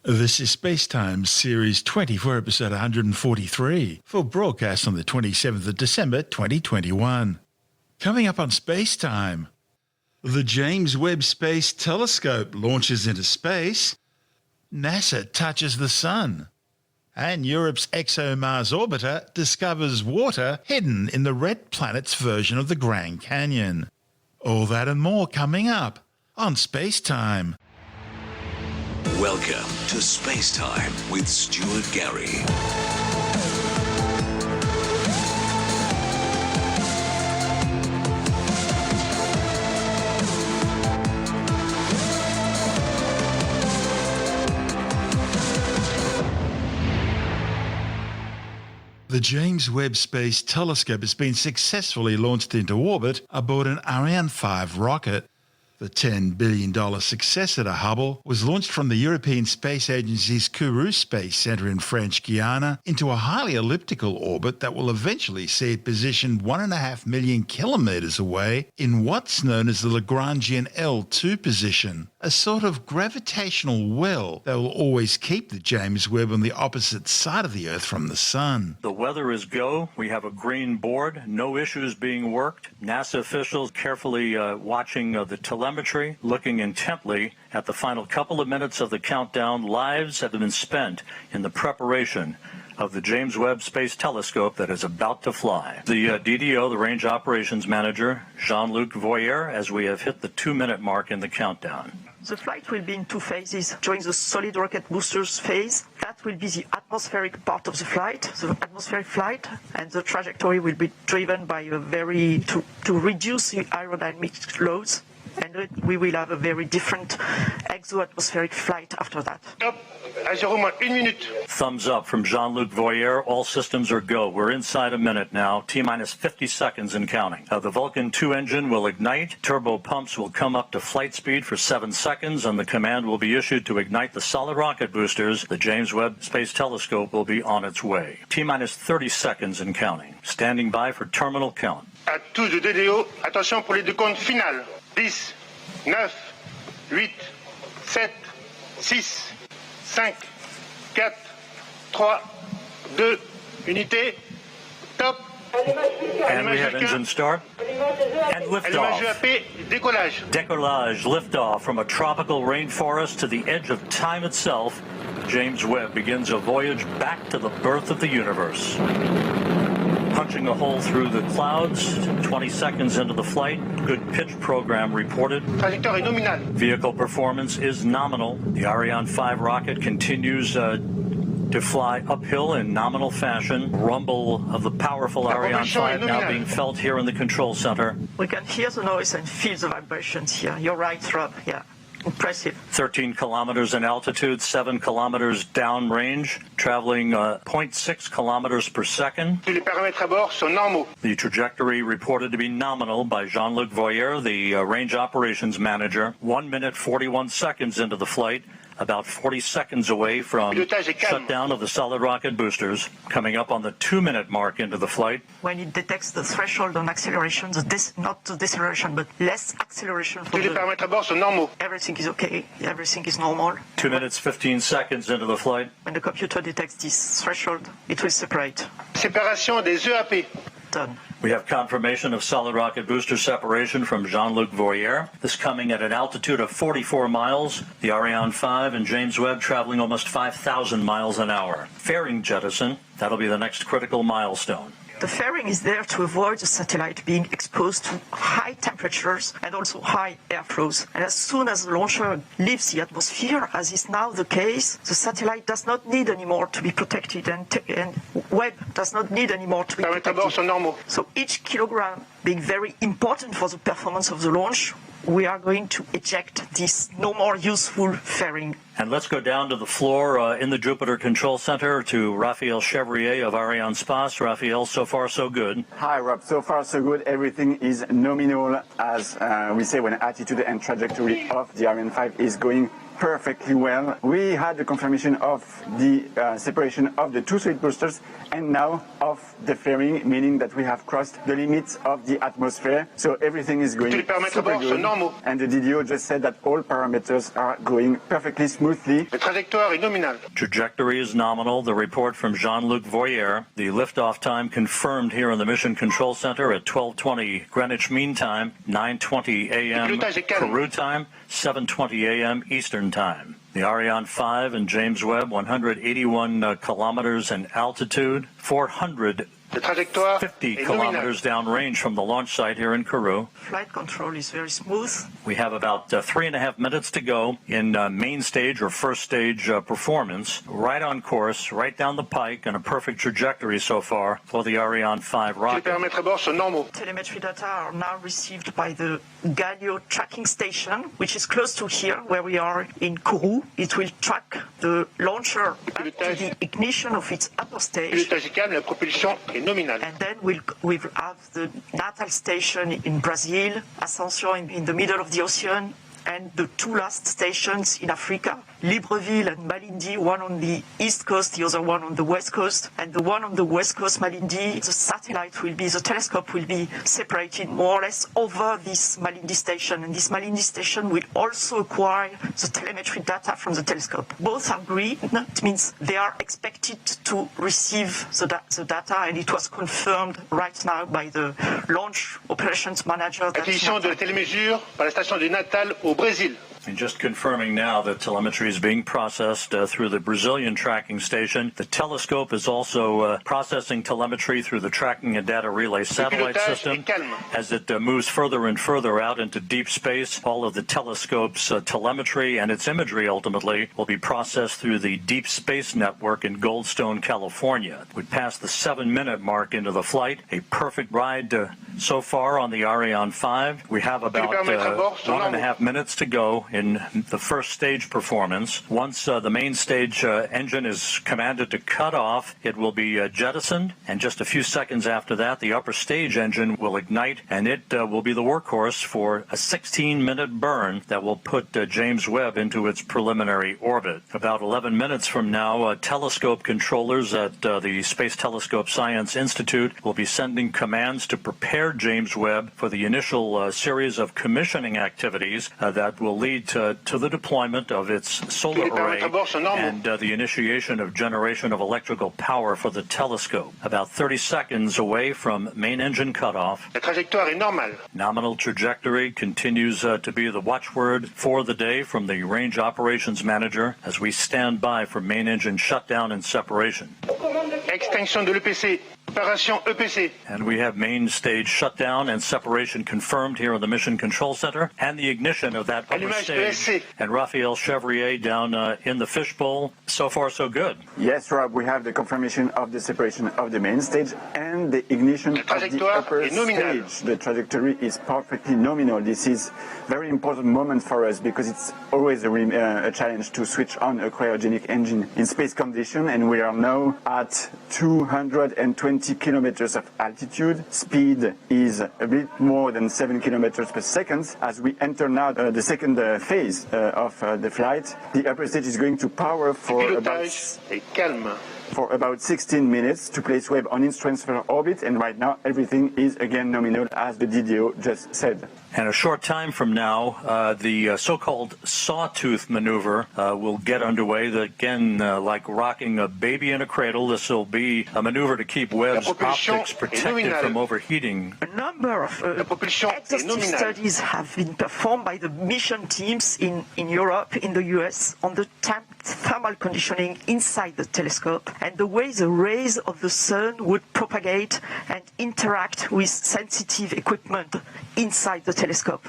This is SpaceTime Series 20 for episode 143 for broadcast on the 27th of December 2021. Coming up on SpaceTime, the James Webb Space Telescope launches into space, NASA touches the Sun, and Europe's ExoMars orbiter discovers water hidden in the red planet's version of the Grand Canyon. All that and more coming up on SpaceTime. Welcome to SpaceTime with Stuart Gary. The James Webb Space Telescope has been successfully launched into orbit aboard an Ariane 5 rocket. The $10 billion successor to Hubble was launched from the European Space Agency's Kourou Space Centre in French Guiana into a highly elliptical orbit that will eventually see it positioned 1.5 million kilometres away in what's known as the Lagrangian L2 position, a sort of gravitational well that will always keep the James Webb on the opposite side of the Earth from the Sun. The weather is go. We have a green board, no issues being worked. NASA officials carefully watching the telemetry, looking intently at the final couple of minutes of the countdown. Lives have been spent in the preparation of the James Webb Space Telescope that is about to fly. The DDO, the Range Operations Manager, Jean-Luc Voyer, as we have hit the 2-minute mark in the countdown. The flight will be in two phases. During the solid rocket boosters phase, that will be the atmospheric part of the flight, the atmospheric flight, and the trajectory will be driven by a to reduce the aerodynamic loads, and we will have a very different exo-atmospheric flight after that. Thumbs up from Jean-Luc Voyer. All systems are go. We're inside a minute now. T-minus 50 seconds and counting. The Vulcan 2 engine will ignite. Turbo pumps will come up to flight speed for 7 seconds, and the command will be issued to ignite the solid rocket boosters. The James Webb Space Telescope will be on its way. T-minus 30 seconds and counting. Standing by for terminal count. À tous de DDO, attention pour les décomptes finales. 10, 9, 8, 7, 6, 5, 4, 3, 2, unité, top. And we have engine start and liftoff. Décollage. Décollage, liftoff from a tropical rainforest to the edge of time itself. James Webb begins a voyage back to the birth of the universe. Punching a hole through the clouds, 20 seconds into the flight. Good pitch program reported. Trajectoire est nominale. Vehicle performance is nominal. The Ariane 5 rocket continues to fly uphill in nominal fashion. Rumble of the powerful Ariane 5 now being felt here in the control center. We can hear the noise and feel the vibrations here. You're right, Rob. Yeah. Impressive. 13 kilometers in altitude, 7 kilometers downrange, traveling 0.6 kilometers per second. Les paramètres à bord sont normaux. The trajectory reported to be nominal by Jean-Luc Voyer, the Range Operations Manager. 1 minute, 41 seconds into the flight, about 40 seconds away from shutdown of the solid rocket boosters, coming up on the 2-minute mark into the flight. When it detects the threshold on acceleration, not the deceleration, but less acceleration for Les paramètres à bord sont normaux. everything is okay, everything is normal. 2 minutes, 15 seconds into the flight. When the computer detects this threshold, it will separate. Séparation des EAP. Done. We have confirmation of solid rocket booster separation from Jean-Luc Voyer. This coming at an altitude of 44 miles. The Ariane 5 and James Webb traveling almost 5,000 miles an hour. Fairing jettison, that'll be the next critical milestone. The fairing is there to avoid the satellite being exposed to high temperatures and also high airflows. And as soon as the launcher leaves the atmosphere, as is now the case, the satellite does not need anymore to be protected, and Webb does not need anymore to be Paramètres à bord sont protected. normaux. So each kilogram being very important for the performance of the launch, we are going to eject this no more useful fairing. And let's go down to the floor in the Jupiter Control Center to Raphael Chevrier of Arianespace. Raphael, so far so good. Hi, Rob. So far so good. Everything is nominal, as we say when attitude and trajectory of the Ariane 5 is going perfectly well. We had the confirmation of the separation of the two solid boosters and now of the flaring, meaning that we have crossed the limits of the atmosphere. So everything is going super good. And the DDO just said that all parameters are going perfectly smoothly. La trajectoire est nominale. Trajectory is nominal. The report from Jean-Luc Voyer. The liftoff time confirmed here in the Mission Control Center at 12:20 Greenwich Mean Time, 9:20 a.m. Peru time, 7:20 a.m. Eastern Time. The Ariane 5 and James Webb, 181 kilometers in altitude, 450 kilometers downrange from the launch site here in Kourou. Flight control is very smooth. We have about 3.5 minutes to go in main stage or first stage performance. Right on course, right down the pike, and a perfect trajectory so far for the Ariane 5 rocket. Telemetry data are now received by the Galileo tracking station, which is close to here, where we are in Kourou. It will track the launcher up to the ignition of its upper stage. And then we'll have the natal station in Brazil, Ascension in the middle of the ocean, and the two last stations in Africa, Libreville and Malindi, one on the east coast, the other one on the west coast. And the one on the west coast, Malindi, the telescope will be separated more or less over this Malindi station. And this Malindi station will also acquire the telemetry data from the telescope. Both are green. It means they are expected to receive the data, and it was confirmed right now by the launch operations manager. Acquisition de la télémesure par la station du Natal au Brésil. And just confirming now that telemetry is being processed through the Brazilian tracking station. The telescope is also processing telemetry through the tracking and data relay satellite system. As it moves further and further out into deep space, all of the telescope's telemetry and its imagery ultimately will be processed through the Deep Space Network in Goldstone, California. We passed the 7-minute mark into the flight. A perfect ride so far on the Ariane 5. We have about 1.5 minutes to go in the first stage performance. Once the main stage engine is commanded to cut off, it will be jettisoned, and just a few seconds after that, the upper stage engine will ignite, and it will be the workhorse for a 16-minute burn that will put James Webb into its preliminary orbit. About 11 minutes from now, telescope controllers at the Space Telescope Science Institute will be sending commands to prepare James Webb for the initial series of commissioning activities that will lead to the deployment of its solar array and the initiation of generation of electrical power for the telescope. About 30 seconds away from main engine cutoff. La trajectoire est normale. Nominal trajectory continues to be the watchword for the day from the Range Operations Manager as we stand by for main engine shutdown and separation. Extinction de l'EPC. Opération EPC. And we have main stage shutdown and separation confirmed here in the Mission Control Center, and the ignition of that upper stage. And Raphael Chevrier down in the fishbowl. So far, so good. Yes, Rob, we have the confirmation of the separation of the main stage and the ignition of the upper stage. The trajectory is perfectly nominal. This is a very important moment for us because it's always a challenge to switch on a cryogenic engine in space condition, and we are now at 220 kilometers of altitude. Speed is a bit more than 7 kilometers per second. As we enter now the second phase of the flight, the upper stage is going to power for about 16 minutes to place Webb on its transfer orbit, and right now everything is again nominal, as the DDO just said. And a short time from now, the so-called sawtooth maneuver will get underway. Again, like rocking a baby in a cradle, this will be a maneuver to keep Webb's optics protected from overheating. A number of exhaustive studies have been performed by the mission teams in Europe, in the US, on the thermal conditioning inside the telescope and the way the rays of the sun would propagate and interact with sensitive equipment inside the telescope.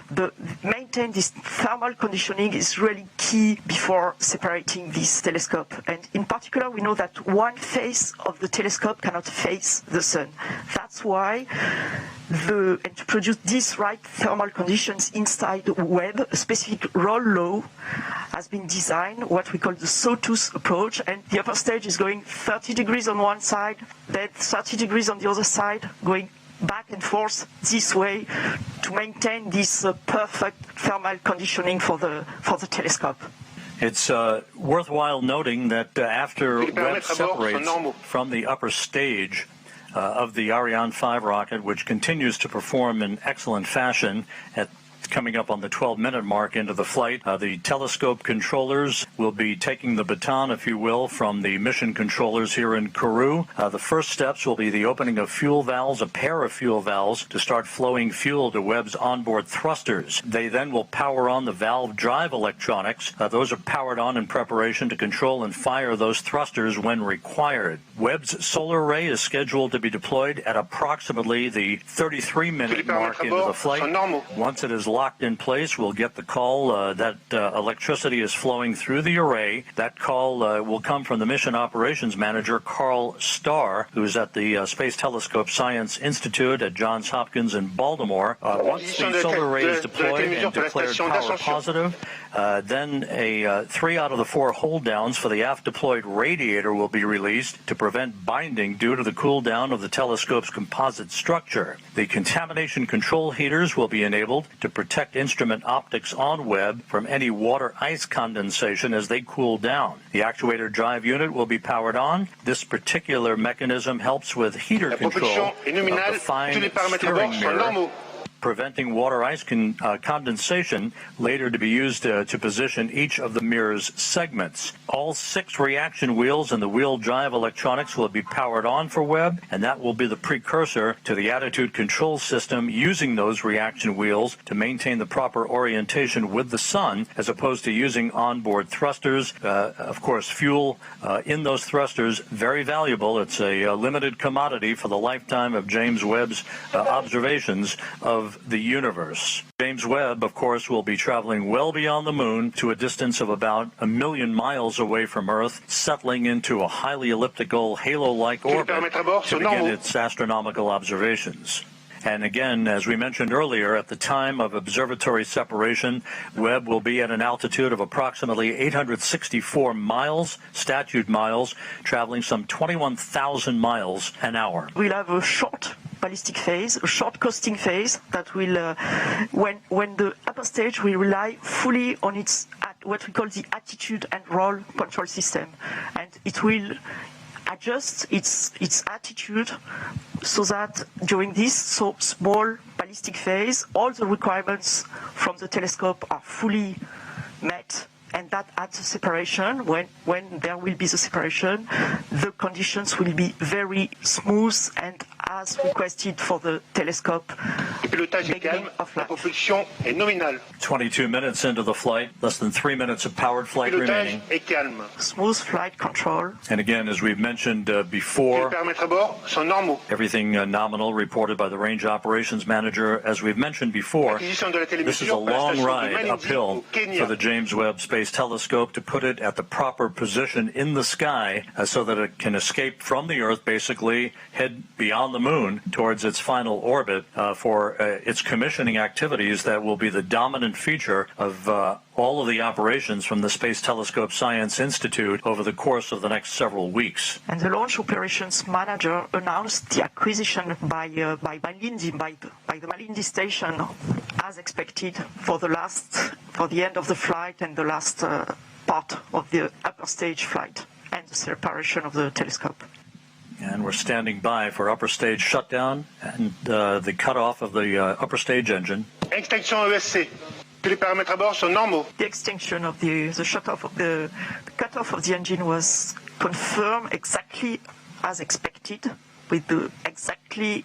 Maintain this thermal conditioning is really key before separating this telescope. And in particular, we know that one face of the telescope cannot face the sun. That's why and to produce these right thermal conditions inside Webb, a specific roll law has been designed, what we call the sawtooth approach, and the upper stage is going 30 degrees on one side, then 30 degrees on the other side, going back and forth this way to maintain this perfect thermal conditioning for the telescope. It's worthwhile noting that after Webb separates from the upper stage of the Ariane 5 rocket, which continues to perform in excellent fashion coming up on the 12-minute mark into the flight, the telescope controllers will be taking the baton, if you will, from the mission controllers here in Kourou. The first steps will be the opening of fuel valves, a pair of fuel valves, to start flowing fuel to Webb's onboard thrusters. They then will power on the valve drive electronics. Those are powered on in preparation to control and fire those thrusters when required. Webb's solar array is scheduled to be deployed at approximately the 33-minute mark into the flight. Once it is locked in place, we'll get the call that electricity is flowing through the array. That call will come from the mission operations manager, Carl Starr, who's at the Space Telescope Science Institute at Johns Hopkins in Baltimore. Once the solar array is deployed and declared power positive, then 3 out of the 4 hold downs for the aft deployed radiator will be released to prevent binding due to the cool down of the telescope's composite structure. The contamination control heaters will be enabled to protect instrument optics on Webb from any water-ice condensation as they cool down. The actuator drive unit will be powered on. This particular mechanism helps with heater control of the fine steering mirror, preventing water-ice condensation, later to be used to position each of the mirror's segments. All 6 reaction wheels and the wheel drive electronics will be powered on for Webb, and that will be the precursor to the attitude control system using those reaction wheels to maintain the proper orientation with the sun, as opposed to using onboard thrusters. Of course, fuel in those thrusters, very valuable. It's a limited commodity for the lifetime of James Webb's observations of the universe. James Webb, of course, will be traveling well beyond the moon to a distance of about 1 million miles away from Earth, settling into a highly elliptical, halo-like orbit to begin its astronomical observations. And again, as we mentioned earlier, at the time of observatory separation, Webb will be at an altitude of approximately 864 miles, statute miles, traveling some 21,000 miles an hour. We'll have a short ballistic phase, a short coasting phase that will, when the upper stage will rely fully on its what we call the attitude and roll control system, and it will adjust its attitude so that during this so small ballistic phase, all the requirements from the telescope are fully met, and that at the separation, when there will be the separation, the conditions will be very smooth and as requested for the telescope. Beginning of life. 22 minutes into the flight, less than 3 minutes of powered flight remaining. Smooth flight control. And again, as we've mentioned before, everything nominal reported by the range operations manager. As we've mentioned before, this is a long ride uphill for the James Webb Space Telescope to put it at the proper position in the sky so that it can escape from the Earth, basically head beyond the moon towards its final orbit for its commissioning activities that will be the dominant feature of all of the operations from the Space Telescope Science Institute over the course of the next several weeks. And the launch operations manager announced the acquisition by the Malindi station as expected for the end of the flight and the last part of the upper stage flight and the separation of the telescope. And we're standing by for upper stage shutdown and the cutoff of the upper stage engine. Extinction ESC. Tous les paramètres à bord sont normaux. The extinction of the shutoff of the cutoff of the engine was confirmed exactly as expected, with the exactly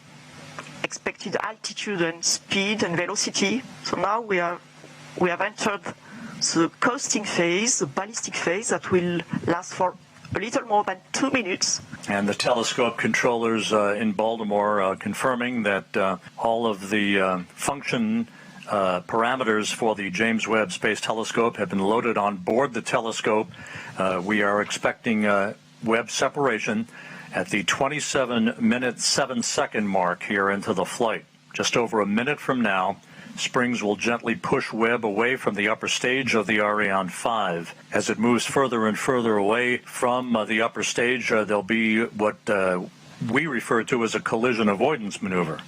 expected altitude and speed and velocity. So now we have entered the coasting phase, the ballistic phase that will last for a little more than 2 minutes. And the telescope controllers in Baltimore confirming that all of the function parameters for the James Webb Space Telescope have been loaded on board the telescope. We are expecting Webb separation at the 27-minute 7-second mark here into the flight. Just over a minute from now, Springs will gently push Webb away from the upper stage of the Ariane 5. As it moves further and further away from the upper stage, there'll be what we refer to as a collision avoidance maneuver.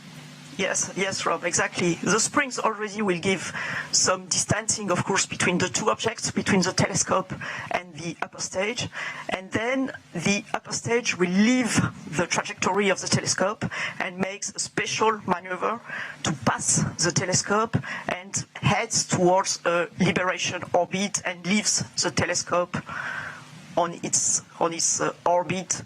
Yes, Rob, exactly. The springs already will give some distancing, of course, between the two objects, between the telescope and the upper stage. And then the upper stage will leave the trajectory of the telescope and makes a special maneuver to pass the telescope and heads towards a liberation orbit and leaves the telescope on its orbit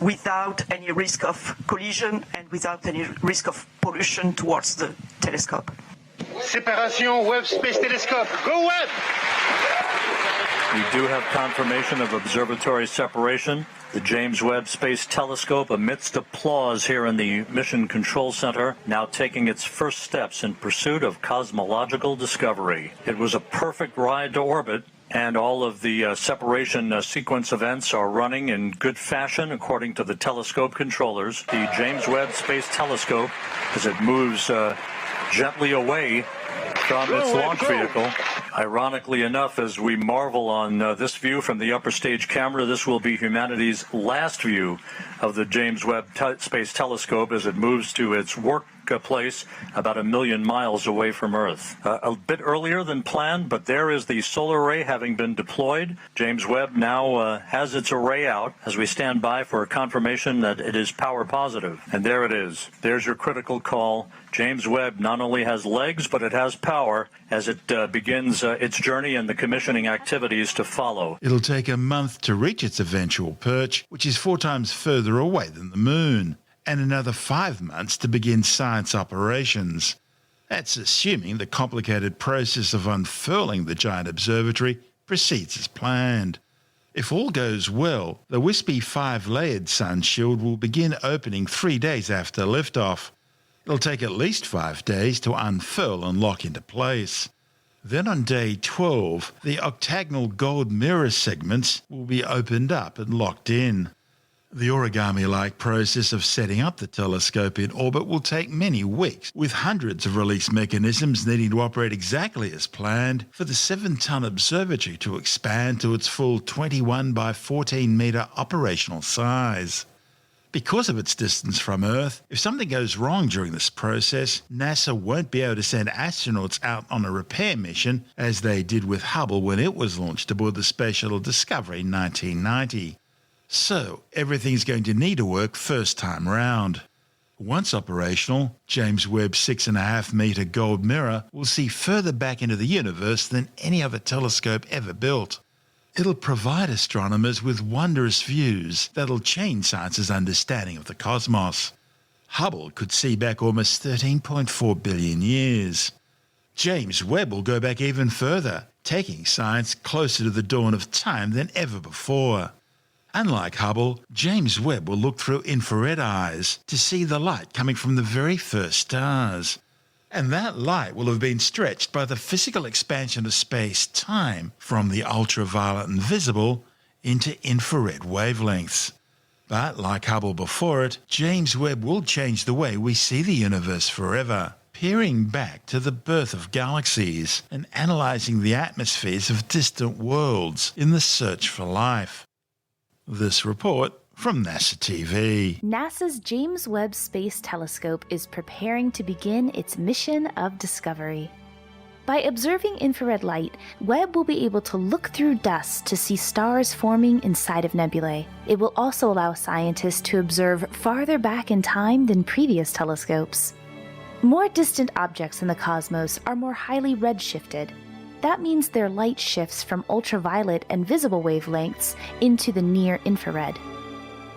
without any risk of collision and without any risk of pollution towards the telescope. Séparation Webb Space Telescope. Go Webb! We do have confirmation of observatory separation. The James Webb Space Telescope, amidst applause here in the Mission Control Center, now taking its first steps in pursuit of cosmological discovery. It was a perfect ride to orbit, and all of the separation sequence events are running in good fashion according to the telescope controllers. The James Webb Space Telescope, as it moves gently away from its launch vehicle. Ironically enough, as we marvel on this view from the upper stage camera, this will be humanity's last view of the James Webb Space Telescope as it moves to its workplace about 1 million miles away from Earth. A bit earlier than planned, but there is the solar array having been deployed. James Webb now has its array out as we stand by for a confirmation that it is power positive. And there it is. There's your critical call. James Webb not only has legs, but it has power as it begins its journey and the commissioning activities to follow. It'll take a month to reach its eventual perch, which is 4 times further away than the Moon, and another 5 months to begin science operations. That's assuming the complicated process of unfurling the giant observatory proceeds as planned. If all goes well, the wispy 5-layered sun shield will begin opening 3 days after liftoff. It'll take at least 5 days to unfurl and lock into place. Then on day 12, the octagonal gold mirror segments will be opened up and locked in. The origami-like process of setting up the telescope in orbit will take many weeks, with hundreds of release mechanisms needing to operate exactly as planned for the 7-ton observatory to expand to its full 21 by 14 metre operational size. Because of its distance from Earth, if something goes wrong during this process, NASA won't be able to send astronauts out on a repair mission as they did with Hubble when it was launched aboard the Space Shuttle Discovery in 1990. So, everything's going to need to work first time round. Once operational, James Webb's 6.5 metre gold mirror will see further back into the universe than any other telescope ever built. It'll provide astronomers with wondrous views that'll change science's understanding of the cosmos. Hubble could see back almost 13.4 billion years. James Webb will go back even further, taking science closer to the dawn of time than ever before. Unlike Hubble, James Webb will look through infrared eyes to see the light coming from the very first stars. And that light will have been stretched by the physical expansion of space-time from the ultraviolet and visible into infrared wavelengths. But like Hubble before it, James Webb will change the way we see the universe forever, peering back to the birth of galaxies and analysing the atmospheres of distant worlds in the search for life. This report from NASA TV. NASA's James Webb Space Telescope is preparing to begin its mission of discovery. By observing infrared light, Webb will be able to look through dust to see stars forming inside of nebulae. It will also allow scientists to observe farther back in time than previous telescopes. More distant objects in the cosmos are more highly redshifted. That means their light shifts from ultraviolet and visible wavelengths into the near infrared.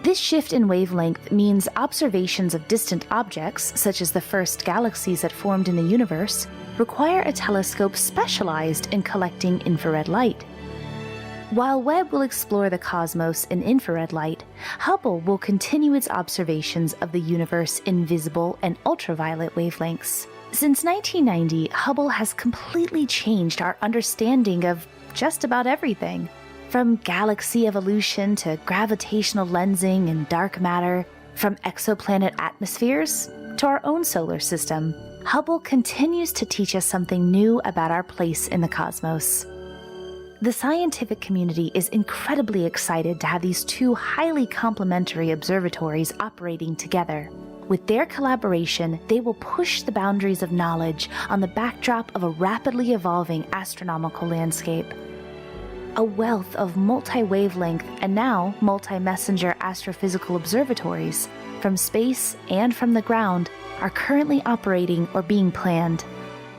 This shift in wavelength means observations of distant objects, such as the first galaxies that formed in the universe, require a telescope specialized in collecting infrared light. While Webb will explore the cosmos in infrared light, Hubble will continue its observations of the universe in visible and ultraviolet wavelengths. Since 1990, Hubble has completely changed our understanding of just about everything. From galaxy evolution to gravitational lensing and dark matter, from exoplanet atmospheres to our own solar system, Hubble continues to teach us something new about our place in the cosmos. The scientific community is incredibly excited to have these two highly complementary observatories operating together. With their collaboration, they will push the boundaries of knowledge on the backdrop of a rapidly evolving astronomical landscape. A wealth of multi-wavelength and now multi-messenger astrophysical observatories from space and from the ground are currently operating or being planned.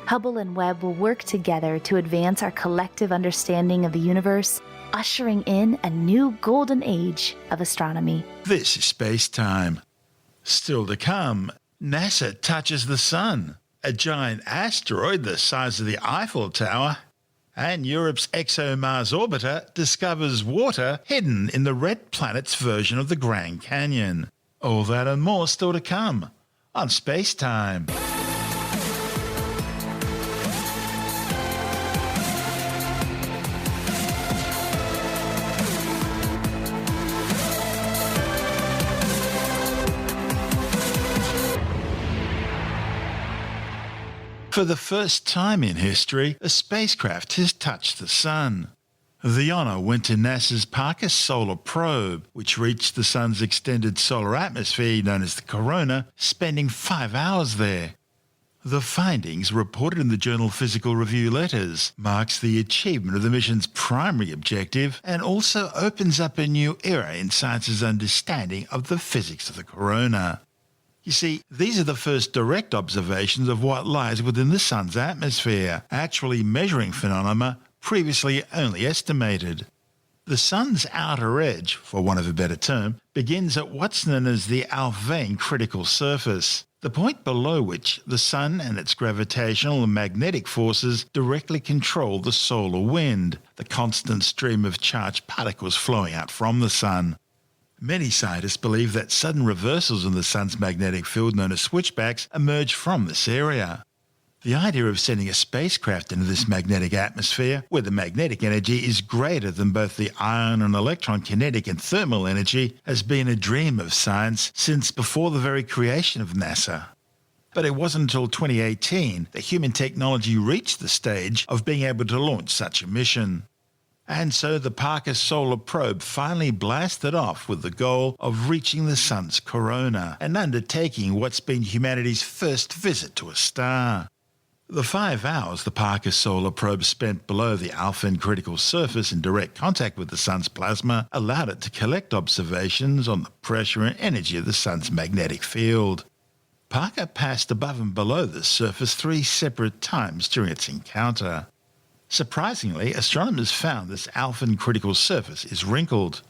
Hubble and Webb will work together to advance our collective understanding of the universe, ushering in a new golden age of astronomy. This is SpaceTime. Still to come, NASA touches the Sun, a giant asteroid the size of the Eiffel Tower, and Europe's ExoMars orbiter discovers water hidden in the red planet's version of the Grand Canyon. All that and more still to come on SpaceTime. For the first time in history, a spacecraft has touched the Sun. The honour went to NASA's Parker Solar Probe, which reached the Sun's extended solar atmosphere known as the corona, spending 5 hours there. The findings, reported in the journal Physical Review Letters, marks the achievement of the mission's primary objective and also opens up a new era in science's understanding of the physics of the corona. You see, these are the first direct observations of what lies within the Sun's atmosphere, actually measuring phenomena previously only estimated. The Sun's outer edge, for want of a better term, begins at what's known as the Alfvén critical surface, the point below which the Sun and its gravitational and magnetic forces directly control the solar wind, the constant stream of charged particles flowing out from the Sun. Many scientists believe that sudden reversals in the Sun's magnetic field known as switchbacks emerge from this area. The idea of sending a spacecraft into this magnetic atmosphere, where the magnetic energy is greater than both the ion and electron kinetic and thermal energy, has been a dream of science since before the very creation of NASA. But it wasn't until 2018 that human technology reached the stage of being able to launch such a mission. And so the Parker Solar Probe finally blasted off with the goal of reaching the Sun's corona and undertaking what's been humanity's first visit to a star. The 5 hours the Parker Solar Probe spent below the Alfvén critical surface in direct contact with the Sun's plasma allowed it to collect observations on the pressure and energy of the Sun's magnetic field. Parker passed above and below this surface 3 separate times during its encounter. Surprisingly, astronomers found this Alfvén critical surface is wrinkled.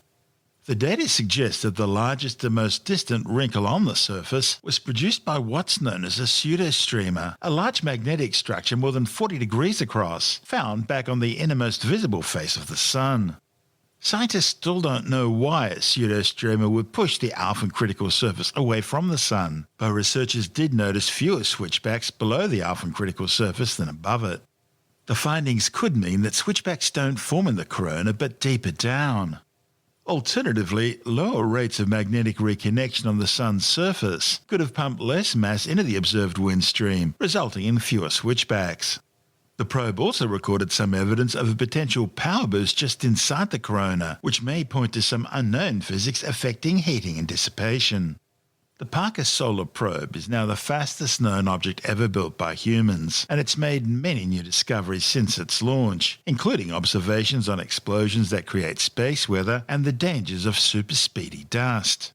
The data suggests that the largest and most distant wrinkle on the surface was produced by what's known as a pseudostreamer, a large magnetic structure more than 40 degrees across, found back on the innermost visible face of the Sun. Scientists still don't know why a pseudostreamer would push the Alfvén critical surface away from the Sun, but researchers did notice fewer switchbacks below the Alfvén critical surface than above it. The findings could mean that switchbacks don't form in the corona but deeper down. Alternatively, lower rates of magnetic reconnection on the Sun's surface could have pumped less mass into the observed wind stream, resulting in fewer switchbacks. The probe also recorded some evidence of a potential power boost just inside the corona, which may point to some unknown physics affecting heating and dissipation. The Parker Solar Probe is now the fastest known object ever built by humans, and it's made many new discoveries since its launch, including observations on explosions that create space weather and the dangers of super-speedy dust.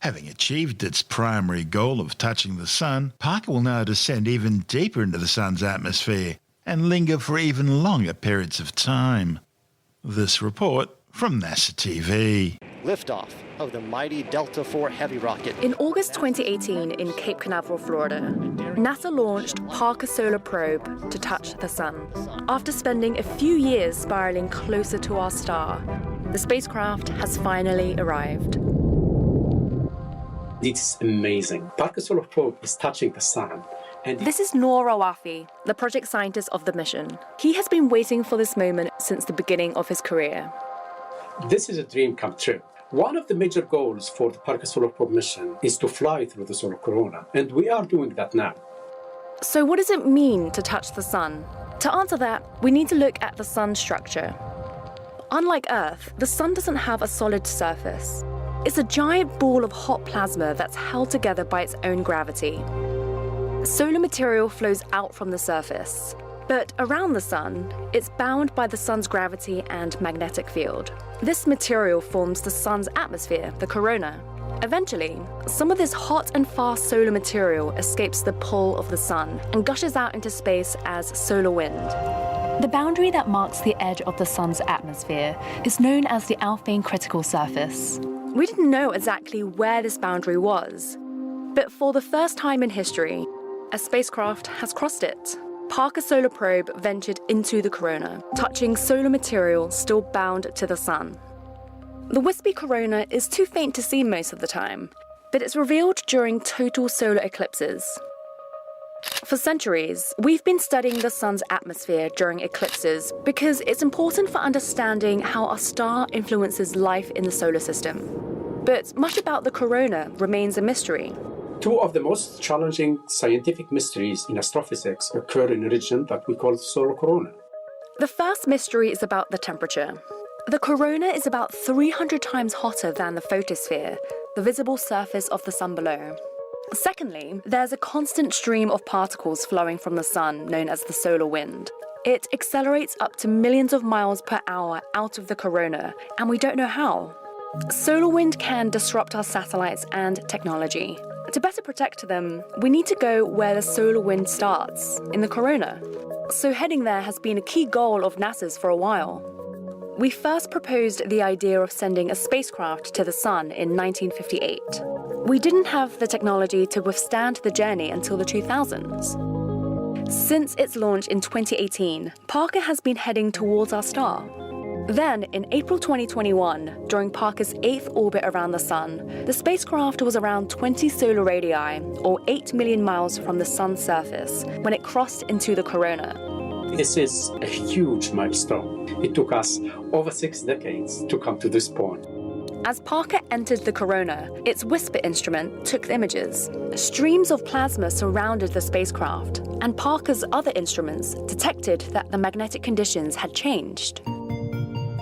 Having achieved its primary goal of touching the Sun, Parker will now descend even deeper into the Sun's atmosphere and linger for even longer periods of time. This report from NASA TV. Liftoff of the mighty Delta IV Heavy rocket. In August 2018 in Cape Canaveral, Florida, NASA launched Parker Solar Probe to touch the Sun. After spending a few years spiraling closer to our star, the spacecraft has finally arrived. It's amazing. Parker Solar Probe is touching the Sun. This is Noor Rawafi, the project scientist of the mission. He has been waiting for this moment since the beginning of his career. This is a dream come true. One of the major goals for the Parker Solar Probe mission is to fly through the solar corona, and we are doing that now. So what does it mean to touch the Sun? To answer that, we need to look at the Sun's structure. Unlike Earth, the Sun doesn't have a solid surface. It's a giant ball of hot plasma that's held together by its own gravity. Solar material flows out from the surface, but around the sun, it's bound by the sun's gravity and magnetic field. This material forms the sun's atmosphere, the corona. Eventually, some of this hot and fast solar material escapes the pull of the sun and gushes out into space as solar wind. The boundary that marks the edge of the sun's atmosphere is known as the Alphane critical surface. We didn't know exactly where this boundary was, but for the first time in history, a spacecraft has crossed it. Parker Solar Probe ventured into the corona, touching solar material still bound to the sun. The wispy corona is too faint to see most of the time, but it's revealed during total solar eclipses. For centuries, we've been studying the sun's atmosphere during eclipses because it's important for understanding how a star influences life in the solar system. But much about the corona remains a mystery. Two of the most challenging scientific mysteries in astrophysics occur in a region that we call solar corona. The first mystery is about the temperature. The corona is about 300 times hotter than the photosphere, the visible surface of the sun below. Secondly, there's a constant stream of particles flowing from the sun known as the solar wind. It accelerates up to millions of miles per hour out of the corona, and we don't know how. Solar wind can disrupt our satellites and technology. To better protect them, we need to go where the solar wind starts, in the corona. So heading there has been a key goal of NASA's for a while. We first proposed the idea of sending a spacecraft to the sun in 1958. We didn't have the technology to withstand the journey until the 2000s. Since its launch in 2018, Parker has been heading towards our star. Then, in April 2021, during Parker's 8th orbit around the sun, the spacecraft was around 20 solar radii, or 8 million miles from the sun's surface, when it crossed into the corona. This is a huge milestone. It took us over 6 decades to come to this point. As Parker entered the corona, its WISPR instrument took images. Streams of plasma surrounded the spacecraft, and Parker's other instruments detected that the magnetic conditions had changed.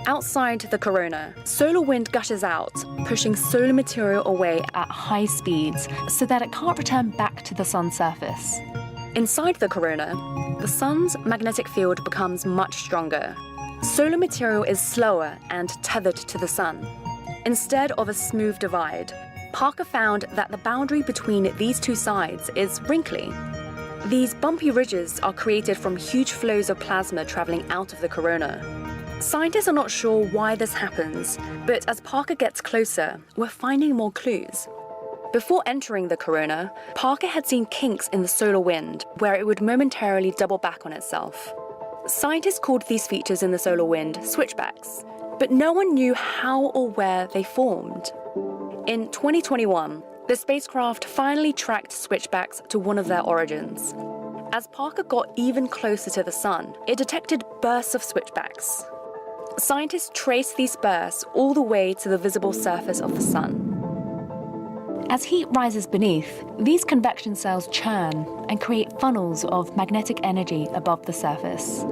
Outside the corona, solar wind gushes out, pushing solar material away at high speeds so that it can't return back to the sun's surface. Inside the corona, the sun's magnetic field becomes much stronger. Solar material is slower and tethered to the sun. Instead of a smooth divide, Parker found that the boundary between these two sides is wrinkly. These bumpy ridges are created from huge flows of plasma traveling out of the corona. Scientists are not sure why this happens, but as Parker gets closer, we're finding more clues. Before entering the corona, Parker had seen kinks in the solar wind where it would momentarily double back on itself. Scientists called these features in the solar wind switchbacks, but no one knew how or where they formed. In 2021, the spacecraft finally tracked switchbacks to one of their origins. As Parker got even closer to the sun, it detected bursts of switchbacks. Scientists traced these bursts all the way to the visible surface of the sun. As heat rises beneath, these convection cells churn and create funnels of magnetic energy above the surface.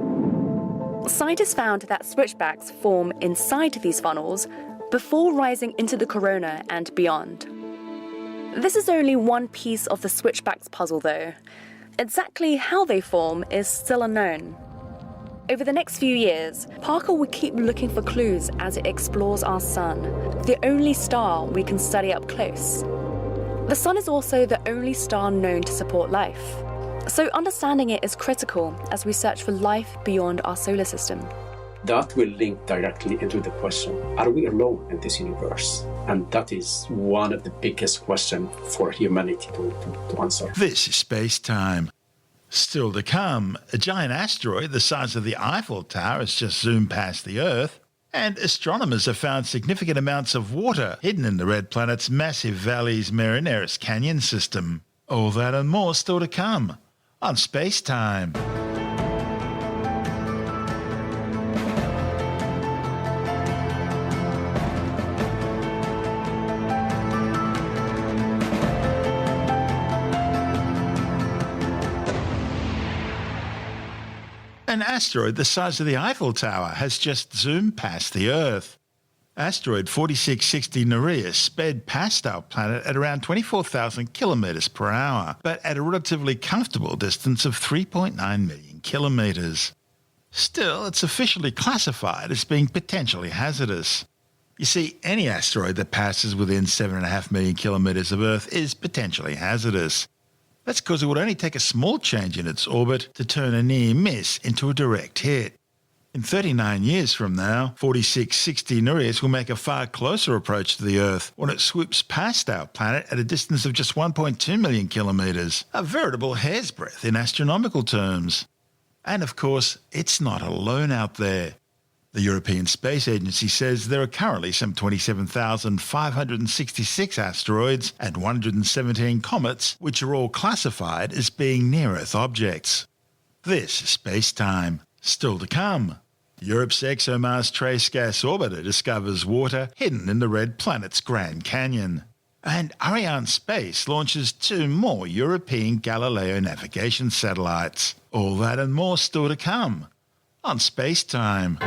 Scientists found that switchbacks form inside these funnels before rising into the corona and beyond. This is only one piece of the switchbacks puzzle, though. Exactly how they form is still unknown. Over the next few years, Parker will keep looking for clues as it explores our sun, the only star we can study up close. The sun is also the only star known to support life, so understanding it is critical as we search for life beyond our solar system. That will link directly into the question, are we alone in this universe? And that is one of the biggest questions for humanity to answer. This is SpaceTime. Still to come, a giant asteroid the size of the Eiffel Tower has just zoomed past the Earth, and astronomers have found significant amounts of water hidden in the red planet's massive Valles Marineris canyon system. All that and more still to come on SpaceTime. An asteroid the size of the Eiffel Tower has just zoomed past the Earth. Asteroid 4660 Nereus sped past our planet at around 24,000 kilometres per hour, but at a relatively comfortable distance of 3.9 million kilometres. Still, it's officially classified as being potentially hazardous. You see, any asteroid that passes within 7.5 million kilometres of Earth is potentially hazardous. That's because it would only take a small change in its orbit to turn a near miss into a direct hit. In 39 years from now, 4660 Nereus will make a far closer approach to the Earth when it swoops past our planet at a distance of just 1.2 million kilometres, a veritable hair's breadth in astronomical terms. And of course, it's not alone out there. The European Space Agency says there are currently some 27,566 asteroids and 117 comets, which are all classified as being near-Earth objects. This is SpaceTime. Still to come. Europe's ExoMars Trace Gas Orbiter discovers water hidden in the red planet's Grand Canyon. And Arianespace launches 2 more European Galileo navigation satellites. All that and more still to come on SpaceTime.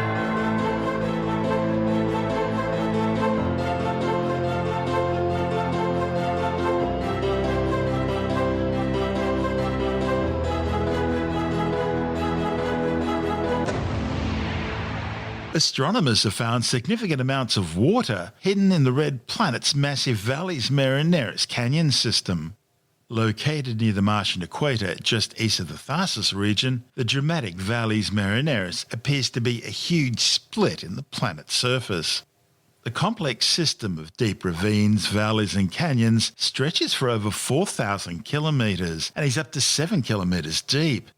Astronomers have found significant amounts of water hidden in the red planet's massive Valles Marineris canyon system. Located near the Martian equator just east of the Tharsis region, the dramatic Valles Marineris appears to be a huge split in the planet's surface. The complex system of deep ravines, valleys and canyons stretches for over 4,000 kilometres and is up to 7 kilometres deep.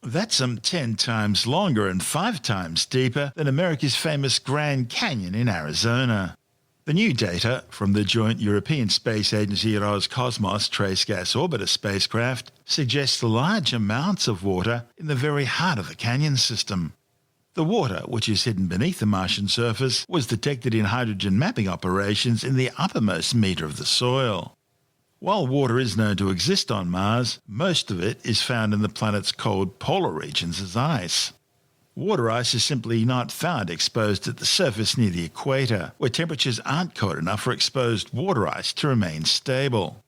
That's some 10 times longer and 5 times deeper than America's famous Grand Canyon in Arizona. The new data from the joint European Space Agency Roscosmos Trace Gas Orbiter spacecraft suggests large amounts of water in the very heart of the canyon system. The water, which is hidden beneath the Martian surface, was detected in hydrogen mapping operations in the uppermost metre of the soil. While water is known to exist on Mars, most of it is found in the planet's cold polar regions as ice. Water ice is simply not found exposed at the surface near the equator, where temperatures aren't cold enough for exposed water ice to remain stable.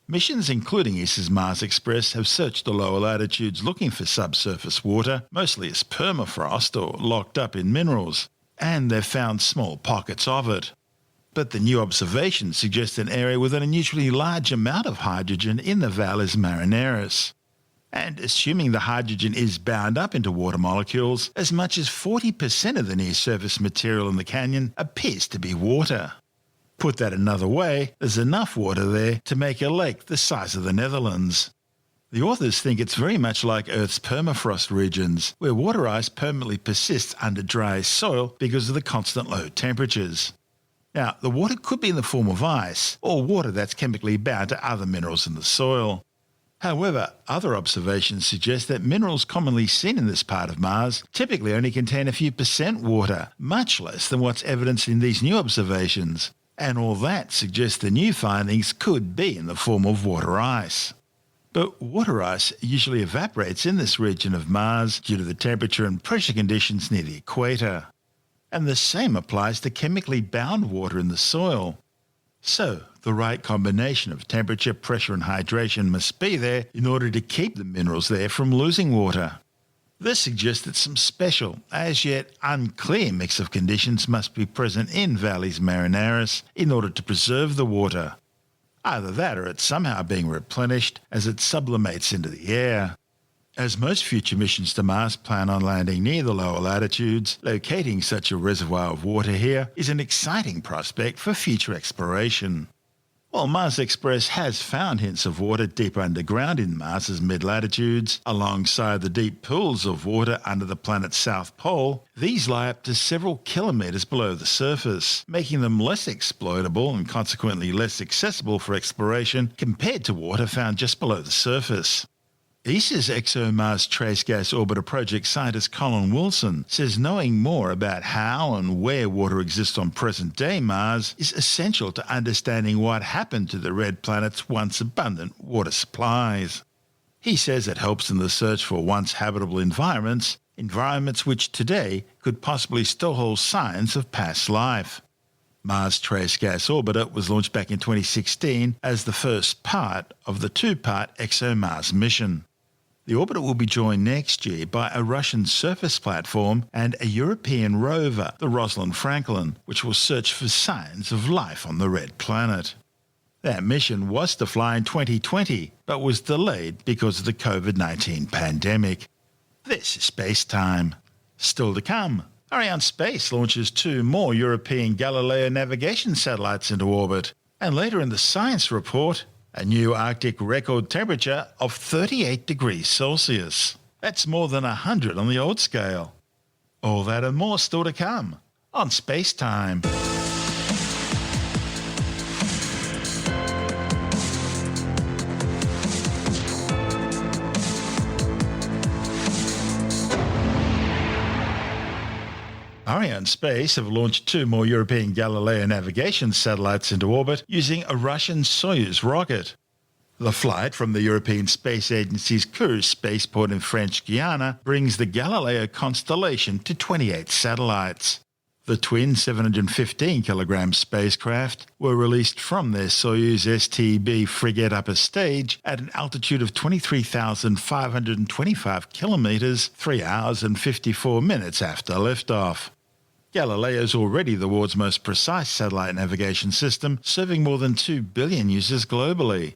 Missions including ESA's Mars Express have searched the lower latitudes looking for subsurface water, mostly as permafrost or locked up in minerals, and they've found small pockets of it. But the new observations suggest an area with an unusually large amount of hydrogen in the Valles Marineris. And assuming the hydrogen is bound up into water molecules, as much as 40% of the near-surface material in the canyon appears to be water. Put that another way, there's enough water there to make a lake the size of the Netherlands. The authors think it's very much like Earth's permafrost regions, where water ice permanently persists under dry soil because of the constant low temperatures. Now, the water could be in the form of ice, or water that's chemically bound to other minerals in the soil. However, other observations suggest that minerals commonly seen in this part of Mars typically only contain a few percent water, much less than what's evidenced in these new observations. And all that suggests the new findings could be in the form of water ice. But water ice usually evaporates in this region of Mars due to the temperature and pressure conditions near the equator. And the same applies to chemically bound water in the soil. So, the right combination of temperature, pressure and hydration must be there in order to keep the minerals there from losing water. This suggests that some special, as yet unclear mix of conditions must be present in Valles Marineris in order to preserve the water. Either that or it's somehow being replenished as it sublimates into the air. As most future missions to Mars plan on landing near the lower latitudes, locating such a reservoir of water here is an exciting prospect for future exploration. While Mars Express has found hints of water deep underground in Mars's mid-latitudes, alongside the deep pools of water under the planet's south pole, these lie up to several kilometres below the surface, making them less exploitable and consequently less accessible for exploration compared to water found just below the surface. ESA's ExoMars Trace Gas Orbiter project scientist Colin Wilson says knowing more about how and where water exists on present-day Mars is essential to understanding what happened to the red planet's once abundant water supplies. He says it helps in the search for once habitable environments which today could possibly still hold signs of past life. Mars Trace Gas Orbiter was launched back in 2016 as the first part of the two-part ExoMars mission. The orbiter will be joined next year by a Russian surface platform and a European rover, the Rosalind Franklin, which will search for signs of life on the red planet. That mission was to fly in 2020, but was delayed because of the COVID-19 pandemic. This is SpaceTime. Still to come, Arianespace launches 2 more European Galileo navigation satellites into orbit. And later in the science report, a new Arctic record temperature of 38 degrees Celsius. That's more than 100 on the old scale. All that and more still to come on SpaceTime. Arianespace have launched 2 more European Galileo navigation satellites into orbit using a Russian Soyuz rocket. The flight from the European Space Agency's Kourou spaceport in French Guiana brings the Galileo constellation to 28 satellites. The twin 715-kilogram spacecraft were released from their Soyuz STB frigate upper stage at an altitude of 23,525 kilometers, 3 hours and 54 minutes after liftoff. Galileo is already the world's most precise satellite navigation system, serving more than 2 billion users globally.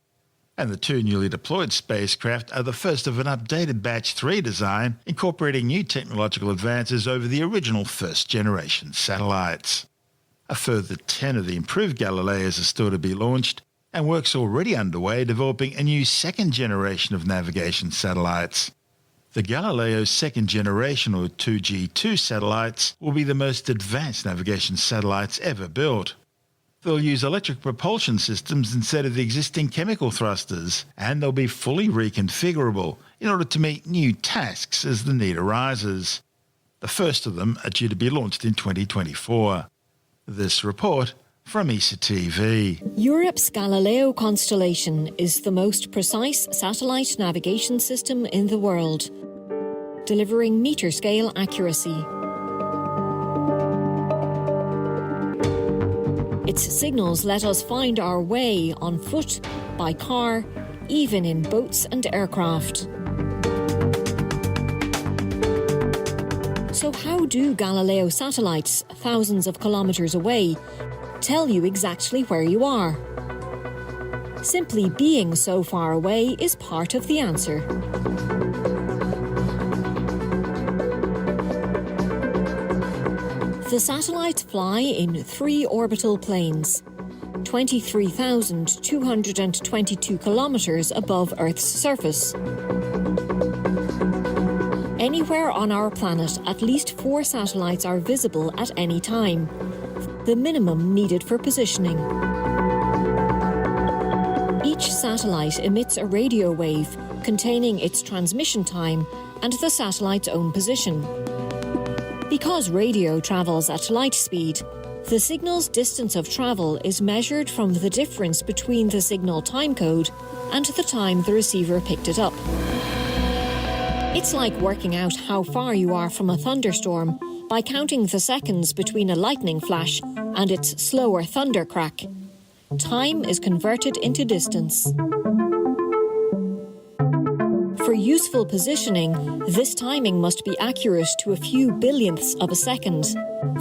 And the 2 newly deployed spacecraft are the first of an updated Batch 3 design, incorporating new technological advances over the original first-generation satellites. A further 10 of the improved Galileos are still to be launched, and work's already underway developing a new second generation of navigation satellites. The Galileo's second generation, or 2G2 satellites, will be the most advanced navigation satellites ever built. They'll use electric propulsion systems instead of the existing chemical thrusters, and they'll be fully reconfigurable in order to meet new tasks as the need arises. The first of them are due to be launched in 2024. This report from ESA TV. Europe's Galileo constellation is the most precise satellite navigation system in the world, delivering meter-scale accuracy. Its signals let us find our way on foot, by car, even in boats and aircraft. So how do Galileo satellites, thousands of kilometres away, tell you exactly where you are? Simply being so far away is part of the answer. The satellites fly in 3 orbital planes, 23,222 kilometres above Earth's surface. Anywhere on our planet, at least 4 satellites are visible at any time, the minimum needed for positioning. Each satellite emits a radio wave containing its transmission time and the satellite's own position. Because radio travels at light speed, the signal's distance of travel is measured from the difference between the signal timecode and the time the receiver picked it up. It's like working out how far you are from a thunderstorm by counting the seconds between a lightning flash and its slower thunder crack. Time is converted into distance. For useful positioning, this timing must be accurate to a few billionths of a second,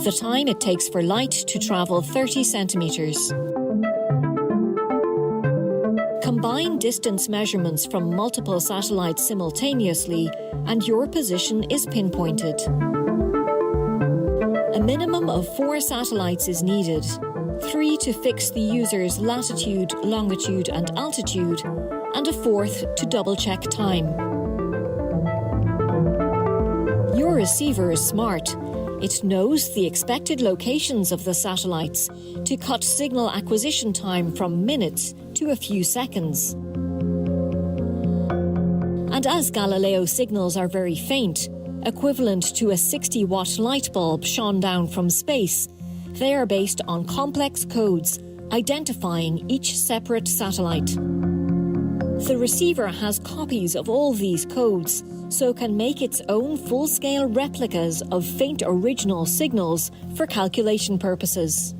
the time it takes for light to travel 30 centimetres. Combine distance measurements from multiple satellites simultaneously, and your position is pinpointed. A minimum of 4 satellites is needed, 3 to fix the user's latitude, longitude and altitude, and a 4th to double-check time. Your receiver is smart. It knows the expected locations of the satellites to cut signal acquisition time from minutes to a few seconds. And as Galileo signals are very faint, equivalent to a 60-watt light bulb shone down from space, they are based on complex codes identifying each separate satellite. The receiver has copies of all these codes, so can make its own full-scale replicas of faint original signals for calculation purposes.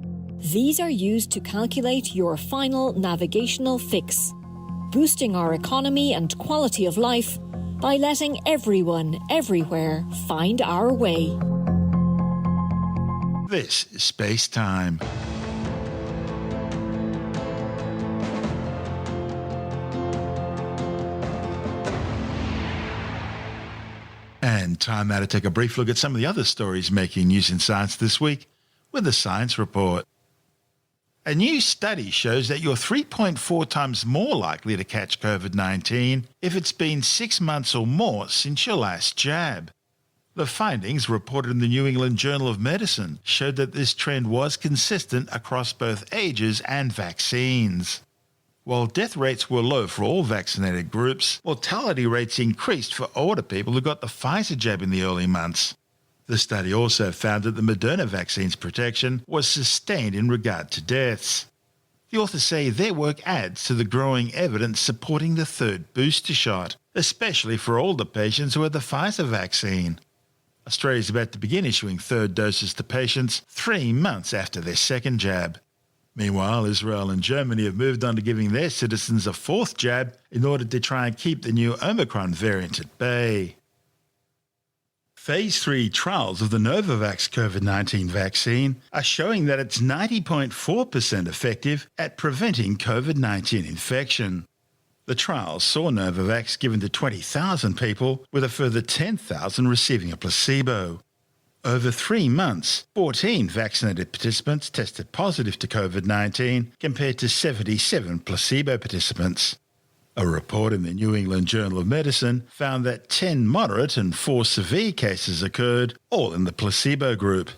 These are used to calculate your final navigational fix, boosting our economy and quality of life by letting everyone, everywhere, find our way. This is SpaceTime. And time now to take a brief look at some of the other stories making news in science this week with the Science Report. A new study shows that you're 3.4 times more likely to catch COVID-19 if it's been 6 months or more since your last jab. The findings, reported in the New England Journal of Medicine, showed that this trend was consistent across both ages and vaccines. While death rates were low for all vaccinated groups, mortality rates increased for older people who got the Pfizer jab in the early months. The study also found that the Moderna vaccine's protection was sustained in regard to deaths. The authors say their work adds to the growing evidence supporting the third booster shot, especially for older patients who had the Pfizer vaccine. Australia is about to begin issuing third doses to patients 3 months after their second jab. Meanwhile, Israel and Germany have moved on to giving their citizens a fourth jab in order to try and keep the new Omicron variant at bay. Phase 3 trials of the Novavax COVID-19 vaccine are showing that it's 90.4% effective at preventing COVID-19 infection. The trials saw Novavax given to 20,000 people, with a further 10,000 receiving a placebo. Over 3 months, 14 vaccinated participants tested positive to COVID-19 compared to 77 placebo participants. A report in the New England Journal of Medicine found that 10 moderate and 4 severe cases occurred, all in the placebo group.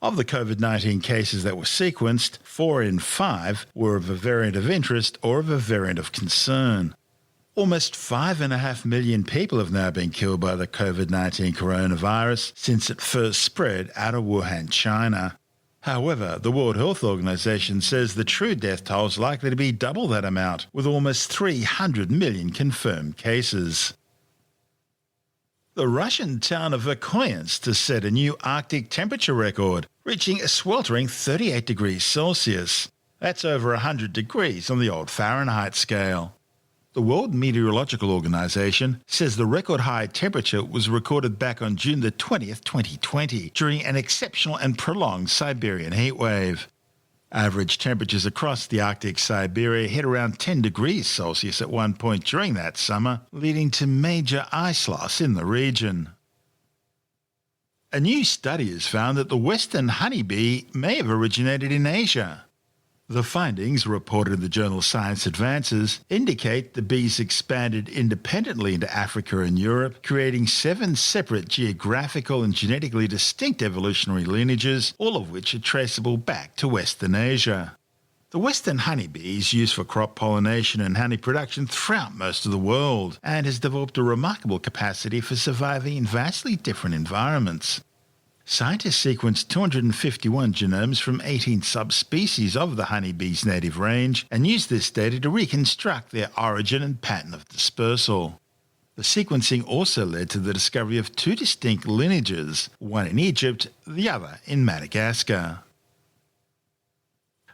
Of the COVID-19 cases that were sequenced, 4 in 5 were of a variant of interest or of a variant of concern. Almost 5.5 million people have now been killed by the COVID-19 coronavirus since it first spread out of Wuhan, China. However, the World Health Organization says the true death toll is likely to be double that amount, with almost 300 million confirmed cases. The Russian town of Verkhoyansk has set a new Arctic temperature record, reaching a sweltering 38 degrees Celsius. That's over 100 degrees on the old Fahrenheit scale. The World Meteorological Organization says the record high temperature was recorded back on June the 20th, 2020, during an exceptional and prolonged Siberian heatwave. Average temperatures across the Arctic Siberia hit around 10 degrees Celsius at one point during that summer, leading to major ice loss in the region. A new study has found that the western honeybee may have originated in Asia. The findings, reported in the journal Science Advances, indicate the bees expanded independently into Africa and Europe, creating 7 separate geographical and genetically distinct evolutionary lineages, all of which are traceable back to Western Asia. The western honeybee is used for crop pollination and honey production throughout most of the world, and has developed a remarkable capacity for surviving in vastly different environments. Scientists sequenced 251 genomes from 18 subspecies of the honeybee's native range and used this data to reconstruct their origin and pattern of dispersal. The sequencing also led to the discovery of 2 distinct lineages, one in Egypt, the other in Madagascar.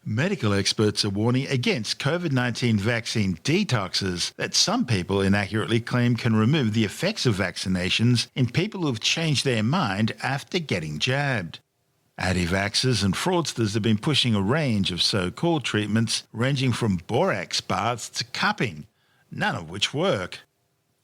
Medical experts are warning against COVID-19 vaccine detoxes that some people inaccurately claim can remove the effects of vaccinations in people who have changed their mind after getting jabbed. Anti-vaxxers and fraudsters have been pushing a range of so-called treatments ranging from borax baths to cupping, none of which work.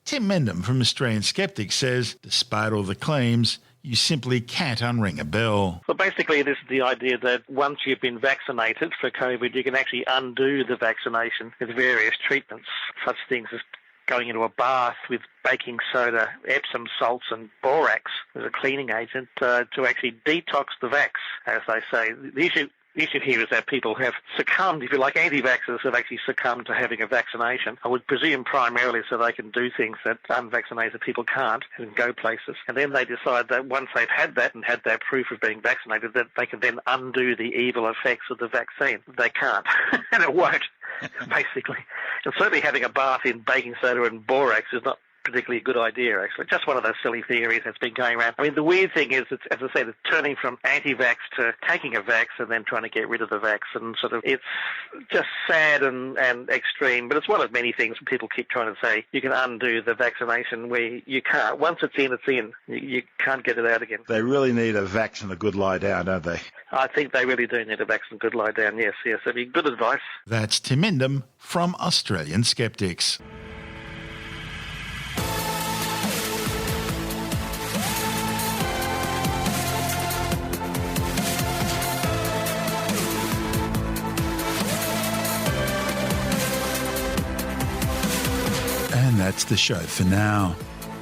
Tim Mendham from Australian Skeptics says, despite all the claims, you simply can't unring a bell. So basically this is the idea that once you've been vaccinated for COVID, you can actually undo the vaccination with various treatments, such things as going into a bath with baking soda, Epsom salts and borax as a cleaning agent to actually detox the vax, as they say. The issue here is that people have succumbed, if you like, anti-vaxxers have actually succumbed to having a vaccination. I would presume primarily so they can do things that unvaccinated people can't and go places. And then they decide that once they've had that and had their proof of being vaccinated, that they can then undo the evil effects of the vaccine. They can't, and it won't, basically. And certainly having a bath in baking soda and borax is not particularly a good idea, actually. Just one of those silly theories that's been going around. I mean, the weird thing is, it's, as I say, it's turning from anti-vax to taking a vax and then trying to get rid of the vax. And sort of, it's just sad and extreme, but it's one of many things people keep trying to say. You can undo the vaccination where you can't. Once it's in, it's in. You can't get it out again. They really need a vax and a good lie down, don't they? I think they really do need a vax and good lie down, yes. That'd be good advice. That's Tim Indham from Australian Skeptics. And that's the show for now.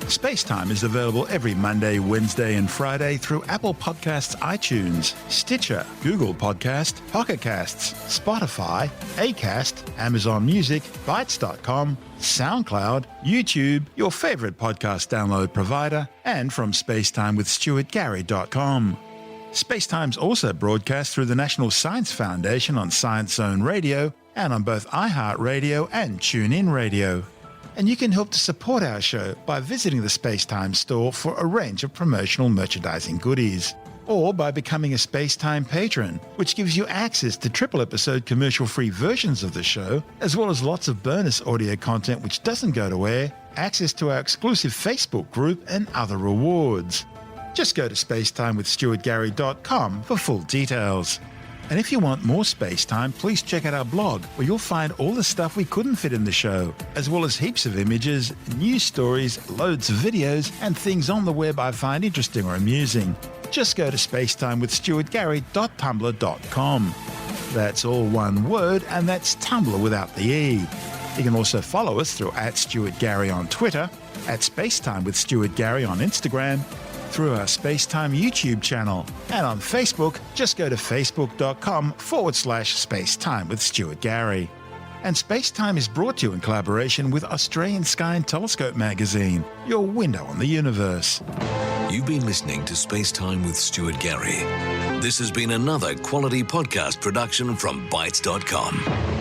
SpaceTime is available every Monday, Wednesday and Friday through Apple Podcasts, iTunes, Stitcher, Google Podcast, Pocket Casts, Spotify, Acast, Amazon Music, Bytes.com, SoundCloud, YouTube, your favourite podcast download provider, and from spacetimewithstuartgary.com. SpaceTime's also broadcast through the National Science Foundation on Science Zone Radio and on both iHeartRadio and TuneIn Radio. And you can help to support our show by visiting the SpaceTime store for a range of promotional merchandising goodies, or by becoming a SpaceTime patron, which gives you access to triple-episode commercial-free versions of the show, as well as lots of bonus audio content which doesn't go to air, access to our exclusive Facebook group, and other rewards. Just go to spacetimewithstuartgary.com for full details. And if you want more SpaceTime, please check out our blog, where you'll find all the stuff we couldn't fit in the show, as well as heaps of images, news stories, loads of videos, and things on the web I find interesting or amusing. Just go to spacetimewithstuartgary.tumblr.com. That's all one word, and that's Tumblr without the E. You can also follow us through @StuartGary on Twitter, @SpaceTimeWithStuartGary on Instagram, through our SpaceTime YouTube channel, and on Facebook, just go to facebook.com/SpaceTime with Stuart Gary. And SpaceTime is brought to you in collaboration with Australian Sky and Telescope magazine, your window on the universe. You've been listening to SpaceTime with Stuart Gary. This has been another quality podcast production from Bytes.com.